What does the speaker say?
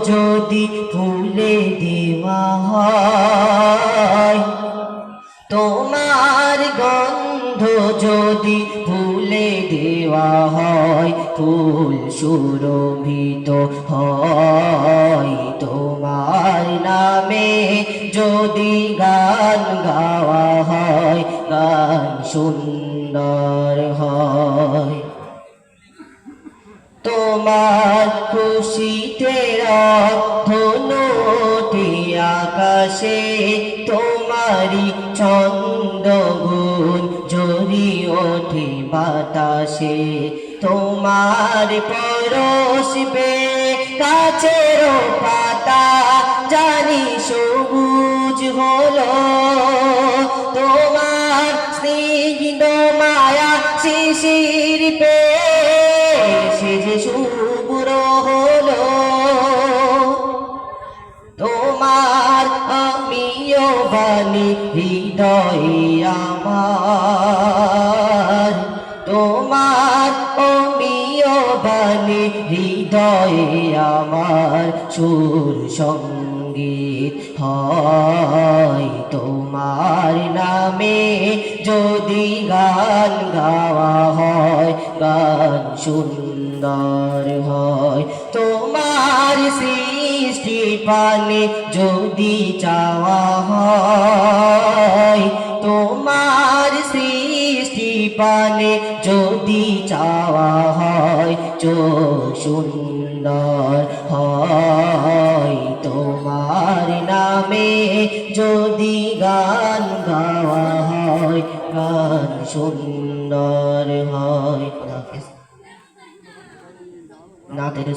যদি ভুলে দেওয়া হয়, তোমার গন্ধ যদি ভুলে দেওয়া হয়, ফুল সুরভিত হয় তোমার নামে যদি গান গাওয়া হয়, গান সুন্দর হয়। তোমার খুশিতে ধনু ওঠে আকাশে, তোমারি ছন্দ গুণ ঝরি ওঠে বাতাসে, তোমার পরশ পেয়ে গাছের পাতা জানি সবুজ হলো, তোমার স্নিগ্ধ মায়া শিশির পেয়ে সে যে শুভ্র হলো। তোমার আমিও বাণী হৃদয়ে আমার, তোমার আমিও বাণী হৃদয়ে আমার, সুর সঙ্গীত হয় তোমার নামে যদি গান গাওয়া হয়, গান সুন্দর হয়। তোমার সৃষ্টি পানে যদি চাওয়া হয়, তোমার সৃষ্টি পানে যদি চাওয়া হয়, চোখ সুন্দর হয় তোমার নামে যদি গান গাওয়া হয়, গান সুন্দর হয়।